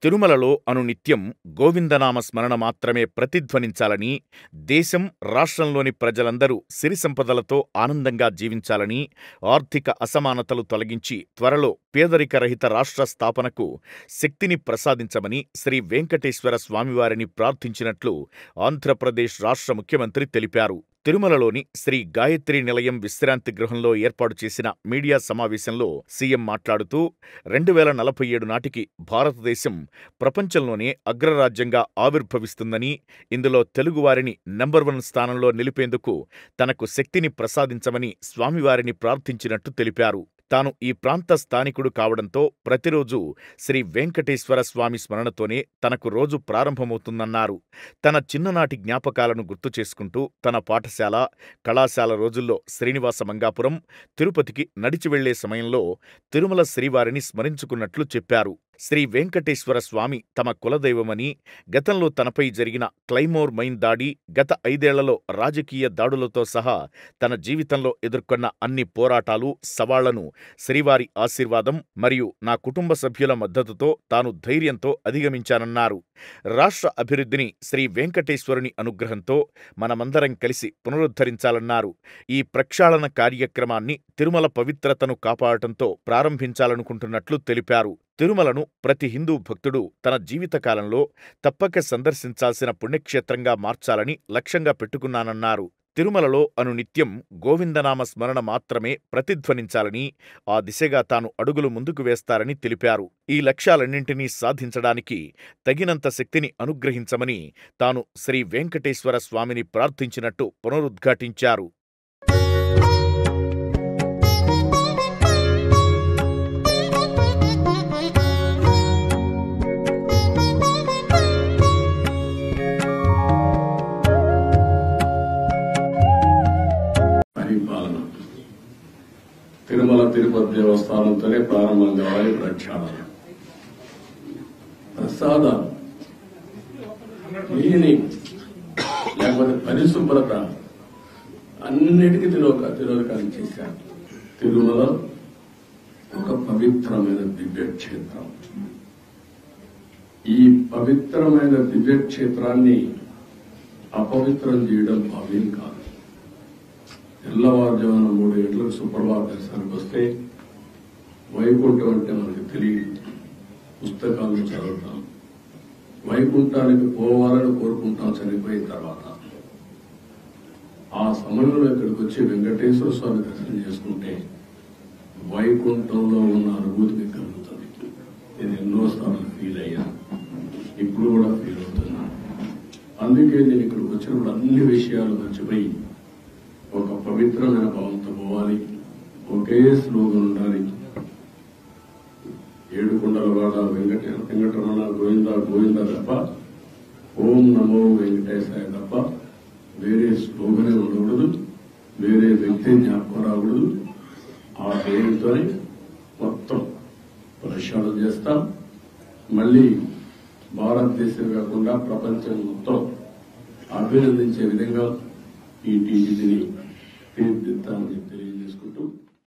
తిరుమలలో అనునిత్యం గోవిందనామ స్మరణ మాత్రమే ప్రతిధ్వనించాలని, దేశం, రాష్ట్రంలోని ప్రజలందరూ సిరి సంపదలతో ఆనందంగా జీవించాలని, ఆర్థిక అసమానతలు తొలగించి త్వరలో పేదరిక రహిత రాష్ట్ర స్థాపనకు శక్తిని ప్రసాదించమని శ్రీ వెంకటేశ్వర స్వామివారిని ప్రార్థించినట్లు ఆంధ్రప్రదేశ్ రాష్ట్ర ముఖ్యమంత్రి తెలిపారు. తిరుమలలోని శ్రీ గాయత్రీ నిలయం విశ్రాంతి గృహంలో ఏర్పాటు చేసిన మీడియా సమావేశంలో సీఎం మాట్లాడుతూ 2047 నాటికి భారతదేశం ప్రపంచంలోనే అగ్రరాజ్యంగా ఆవిర్భవిస్తుందని, ఇందులో తెలుగువారిని నంబర్ 1 స్థానంలో నిలిపేందుకు తనకు శక్తిని ప్రసాదించమని స్వామివారిని ప్రార్థించినట్టు తెలిపారు. తాను ఈ ప్రాంత స్థానికుడు కావడంతో ప్రతిరోజు శ్రీ వెంకటేశ్వర స్వామి స్మరణతోనే తనకు రోజు ప్రారంభమవుతుందన్నారు. తన చిన్ననాటి జ్ఞాపకాలను గుర్తు చేసుకుంటూ తన పాఠశాల, కళాశాల రోజుల్లో శ్రీనివాస మంగాపురం, తిరుపతికి నడిచి వెళ్లే సమయంలో తిరుమల శ్రీవారిని స్మరించుకున్నట్లు చెప్పారు. శ్రీ వెంకటేశ్వర స్వామి తమ కులదైవమని, గతంలో తనపై జరిగిన క్లైమోర్ మైన్ దాడి, గత 5 ఏళ్లలో రాజకీయ దాడులతో సహా తన జీవితంలో ఎదుర్కొన్న అన్ని పోరాటాలు, సవాళ్లను శ్రీవారి ఆశీర్వాదం మరియు నా కుటుంబ సభ్యుల మద్దతుతో తాను ధైర్యంతో అధిగమించానన్నారు. రాష్ట్ర అభివృద్ధిని శ్రీ వెంకటేశ్వరుని అనుగ్రహంతో మనమందరం కలిసి పునరుద్ధరించాలన్నారు. ఈ ప్రక్షాళన కార్యక్రమాన్ని తిరుమల పవిత్రతను కాపాడటంతో ప్రారంభించాలనుకుంటున్నట్లు తెలిపారు. తిరుమలను ప్రతి హిందూ భక్తుడు తన జీవితకాలంలో తప్పక సందర్శించాల్సిన పుణ్యక్షేత్రంగా మార్చాలని లక్ష్యంగా పెట్టుకున్నానన్నారు. తిరుమలలో అనునిత్యం గోవిందనామ స్మరణ మాత్రమే ప్రతిధ్వనించాలని, ఆ దిశగా తాను అడుగులు ముందుకు వేస్తారని తెలిపారు. ఈ లక్ష్యాలన్నింటినీ సాధించడానికి తగినంత శక్తిని అనుగ్రహించమని తాను శ్రీ వెంకటేశ్వర స్వామిని ప్రార్థించినట్టు పునరుద్ఘాటించారు. తిరుమల తిరుపతి దేవస్థానంతోనే ప్రారంభం కావాలి ప్రక్షాళన. ప్రసాదం లేకపోతే పరిశుభ్రత అన్నిటికీ తిరోధకాలు చేశారు. తిరుమల ఒక పవిత్రమైన దివ్యక్షేత్రం. ఈ పవిత్రమైన దివ్యక్షేత్రాన్ని అపవిత్రం చేయడం భావ్యం కాదు. తెల్లవారుజామున 3 గంటలకు సుప్రభాత దర్శనానికి వస్తే వైకుంఠం అంటే మనకు తెలియదు. పుస్తకాలను చదువుతాం, వైకుంఠానికి పోవాలని కోరుకుంటాం చనిపోయిన తర్వాత. ఆ సమయంలో ఇక్కడికి వచ్చి వెంకటేశ్వర స్వామి దర్శనం చేసుకుంటే వైకుంఠంలో ఉన్న అనుభూతికి కలుగుతుంది. నేను ఎన్నోసార్లు ఫీల్ అయ్యా, ఇప్పుడు కూడా ఫీల్ అవుతున్నా. అందుకే నేను ఇక్కడికి వచ్చినప్పుడు అన్ని విషయాలు మర్చిపోయి ఒక పవిత్రమైన భావంతో పోవాలి. ఒకే స్లోగన్ ఉండాలి. 7 కొండలవాడ వెంకటరమణ గోవింద గోవింద తప్ప, ఓం నమో వెంకటేశాయ తప్ప వేరే స్లోగనే ఉండకూడదు, వేరే వ్యక్తి జ్ఞాపకం రాకూడదు. ఆ పేరుతోనే మొత్తం ప్రక్షాళన చేస్తాం. మళ్లీ భారతదేశం కాకుండా ప్రపంచం మొత్తం అభినందించే విధంగా ఈ టీటీడీని తీర్చిదిద్దామని తెలియజేసుకుంటూ